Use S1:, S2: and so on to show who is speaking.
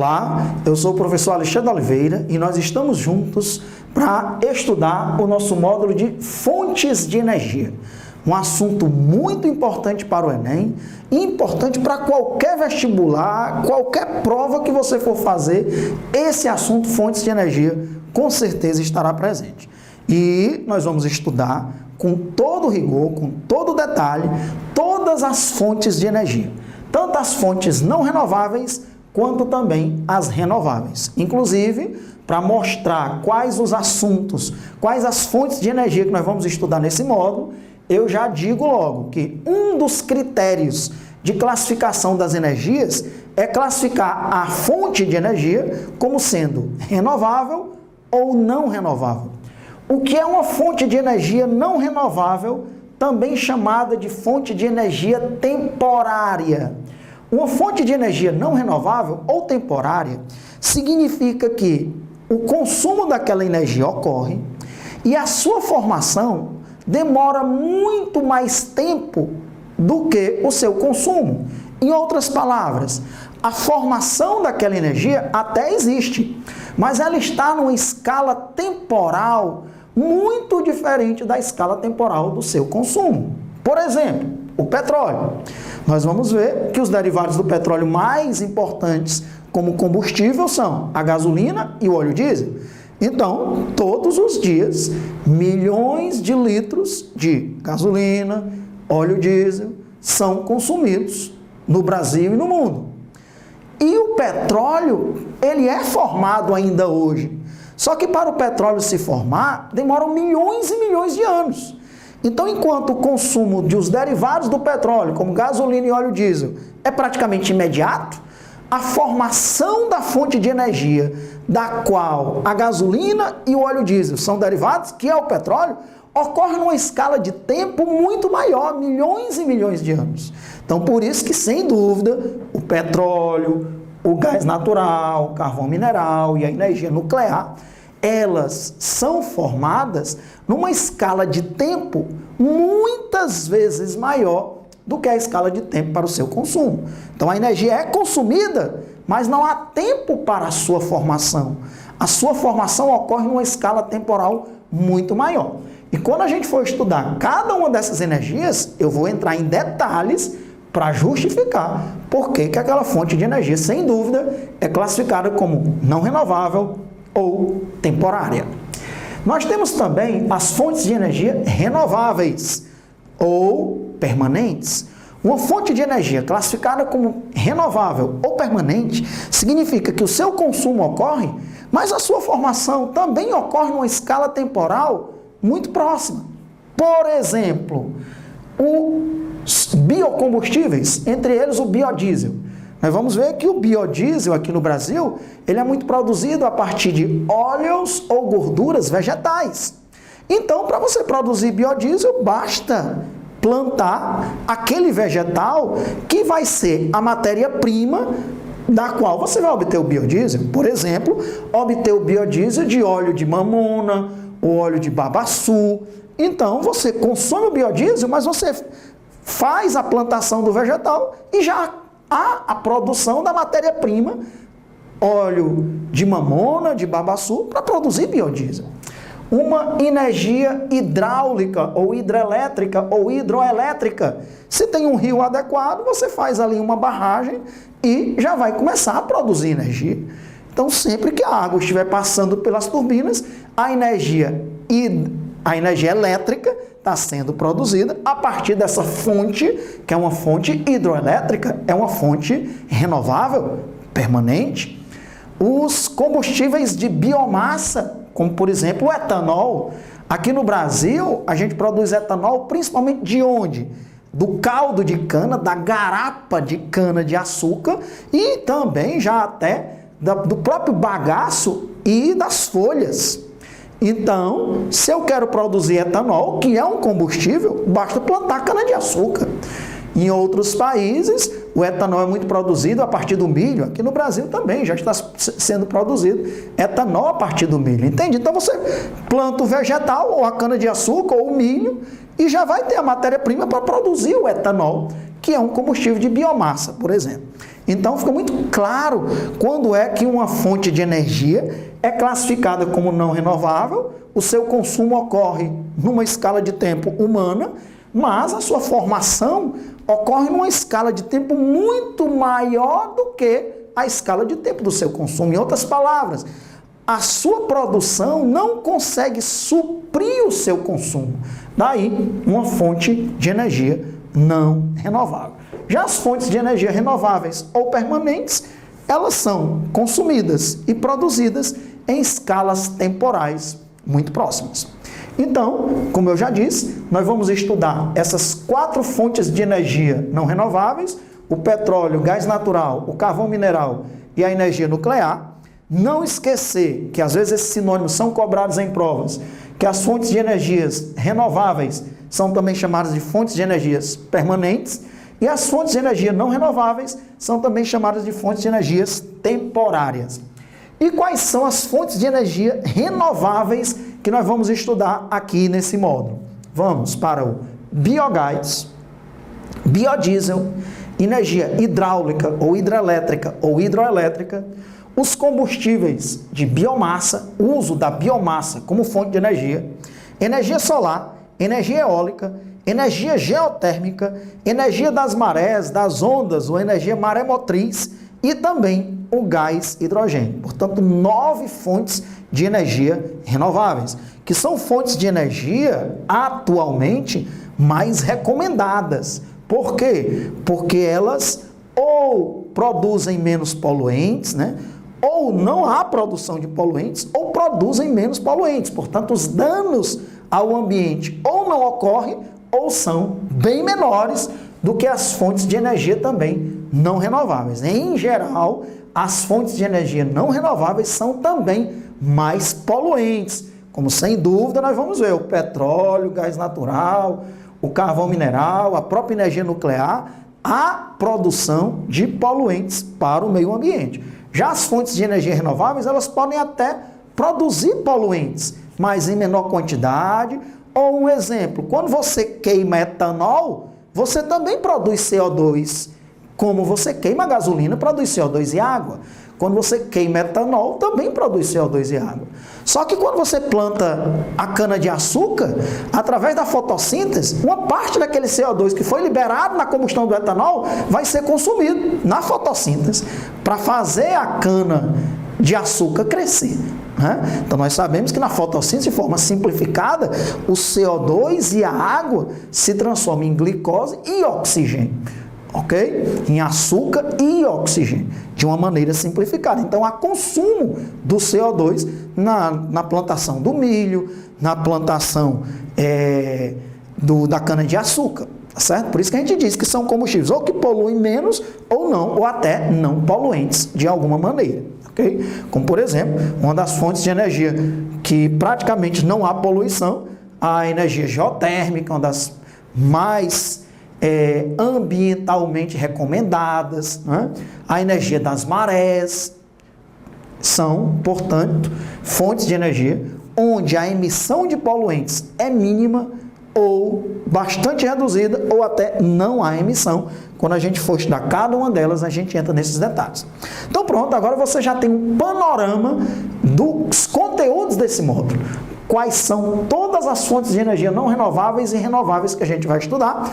S1: Olá, eu sou o professor Alexandre Oliveira e nós estamos juntos para estudar o nosso módulo de fontes de energia. Um assunto muito importante para o Enem e importante para qualquer vestibular, qualquer prova que você for fazer, esse assunto, fontes de energia, com certeza estará presente. E nós vamos estudar com todo rigor, com todo detalhe, todas as fontes de energia. Tanto as fontes não renováveis, quanto também as renováveis. Inclusive, para mostrar quais os assuntos, quais as fontes de energia que nós vamos estudar nesse módulo, eu já digo logo que um dos critérios de classificação das energias é classificar a fonte de energia como sendo renovável ou não renovável. O que é uma fonte de energia não renovável, também chamada de fonte de energia temporária? Uma fonte de energia não renovável ou temporária significa que o consumo daquela energia ocorre e a sua formação demora muito mais tempo do que o seu consumo. Em outras palavras, a formação daquela energia até existe, mas ela está numa escala temporal muito diferente da escala temporal do seu consumo. Por exemplo, o petróleo. Nós vamos ver que os derivados do petróleo mais importantes como combustível são a gasolina e o óleo diesel. Então, todos os dias, milhões de litros de gasolina, óleo diesel são consumidos no Brasil e no mundo. E o petróleo, ele é formado ainda hoje. Só que para o petróleo se formar, demoram milhões e milhões de anos. Então, enquanto o consumo dos derivados do petróleo, como gasolina e óleo diesel, é praticamente imediato, a formação da fonte de energia, da qual a gasolina e o óleo diesel são derivados, que é o petróleo, ocorre numa escala de tempo muito maior, milhões e milhões de anos. Então, por isso que, sem dúvida, o petróleo, o gás natural, o carvão mineral e a energia nuclear, elas são formadas numa escala de tempo muitas vezes maior do que a escala de tempo para o seu consumo. Então a energia é consumida, mas não há tempo para a sua formação. A sua formação ocorre numa escala temporal muito maior. E quando a gente for estudar cada uma dessas energias, eu vou entrar em detalhes para justificar por que aquela fonte de energia, sem dúvida, é classificada como não renovável ou temporária. Nós temos também as fontes de energia renováveis ou permanentes. Uma fonte de energia classificada como renovável ou permanente significa que o seu consumo ocorre, mas a sua formação também ocorre numa escala temporal muito próxima. Por exemplo, os biocombustíveis, entre eles o biodiesel. Nós vamos ver que o biodiesel aqui no Brasil, ele é muito produzido a partir de óleos ou gorduras vegetais. Então, para você produzir biodiesel, basta plantar aquele vegetal que vai ser a matéria-prima da qual você vai obter o biodiesel. Por exemplo, obter o biodiesel de óleo de mamona, o óleo de babaçu. Então, você consome o biodiesel, mas você faz a plantação do vegetal e já há a produção da matéria-prima, óleo de mamona, de babaçu, para produzir biodiesel. Uma energia hidráulica, ou hidrelétrica, ou hidroelétrica. Se tem um rio adequado, você faz ali uma barragem e já vai começar a produzir energia. Então, sempre que a água estiver passando pelas turbinas, a energia elétrica está sendo produzida a partir dessa fonte, que é uma fonte hidroelétrica, é uma fonte renovável, permanente. Os combustíveis de biomassa, como por exemplo o etanol. Aqui no Brasil, a gente produz etanol principalmente de onde? Do caldo de cana, da garapa de cana de açúcar e também já até do próprio bagaço e das folhas. Então, se eu quero produzir etanol, que é um combustível, basta plantar cana-de-açúcar. Em outros países, o etanol é muito produzido a partir do milho. Aqui no Brasil também já está sendo produzido etanol a partir do milho, entende? Então você planta o vegetal, ou a cana-de-açúcar, ou o milho, e já vai ter a matéria-prima para produzir o etanol, que é um combustível de biomassa, por exemplo. Então fica muito claro quando é que uma fonte de energia é classificada como não renovável, o seu consumo ocorre numa escala de tempo humana, mas a sua formação ocorre numa escala de tempo muito maior do que a escala de tempo do seu consumo. Em outras palavras, a sua produção não consegue suprir o seu consumo. Daí, uma fonte de energia não renovável. Já as fontes de energia renováveis ou permanentes, elas são consumidas e produzidas em escalas temporais muito próximas. Então, como eu já disse, nós vamos estudar essas 4 fontes de energia não renováveis: o petróleo, o gás natural, o carvão mineral e a energia nuclear. Não esquecer que às vezes esses sinônimos são cobrados em provas, que as fontes de energias renováveis são também chamadas de fontes de energias permanentes, e as fontes de energia não renováveis são também chamadas de fontes de energias temporárias. E quais são as fontes de energia renováveis que nós vamos estudar aqui nesse módulo? Vamos para o biogás, biodiesel, energia hidráulica ou hidrelétrica ou hidroelétrica, os combustíveis de biomassa, o uso da biomassa como fonte de energia solar, energia eólica, energia geotérmica, energia das marés, das ondas ou energia maremotriz e também o gás hidrogênio. Portanto, 9 fontes de energia renováveis, que são fontes de energia atualmente mais recomendadas. Por quê? Porque elas ou produzem menos poluentes, né? Ou não há produção de poluentes, ou produzem menos poluentes. Portanto, os danos ao ambiente ou não ocorrem, ou são bem menores do que as fontes de energia também não renováveis. Em geral, as fontes de energia não renováveis são também mais poluentes, como sem dúvida nós vamos ver o petróleo, o gás natural, o carvão mineral, a própria energia nuclear, a produção de poluentes para o meio ambiente. Já as fontes de energia renováveis, elas podem até produzir poluentes, mas em menor quantidade. Ou um exemplo, quando você queima etanol, você também produz CO2. Como você queima gasolina, produz CO2 e água. Quando você queima etanol, também produz CO2 e água. Só que quando você planta a cana-de-açúcar, através da fotossíntese, uma parte daquele CO2 que foi liberado na combustão do etanol vai ser consumido na fotossíntese para fazer a cana-de-açúcar crescer. Então nós sabemos que na fotossíntese, de forma simplificada, o CO2 e a água se transformam em glicose e oxigênio. Ok? Em açúcar e oxigênio, de uma maneira simplificada. Então, há consumo do CO2 na plantação do milho, na plantação da cana-de-açúcar, certo? Por isso que a gente diz que são combustíveis ou que poluem menos ou não, ou até não poluentes de alguma maneira. Ok? Como, por exemplo, uma das fontes de energia que praticamente não há poluição, a energia geotérmica, uma das mais ambientalmente recomendadas, né? A energia das marés, são, portanto, fontes de energia onde a emissão de poluentes é mínima ou bastante reduzida ou até não há emissão. Quando a gente for estudar cada uma delas, a gente entra nesses detalhes. Então pronto, agora você já tem um panorama dos conteúdos desse módulo. Quais são todas as fontes de energia não renováveis e renováveis que a gente vai estudar.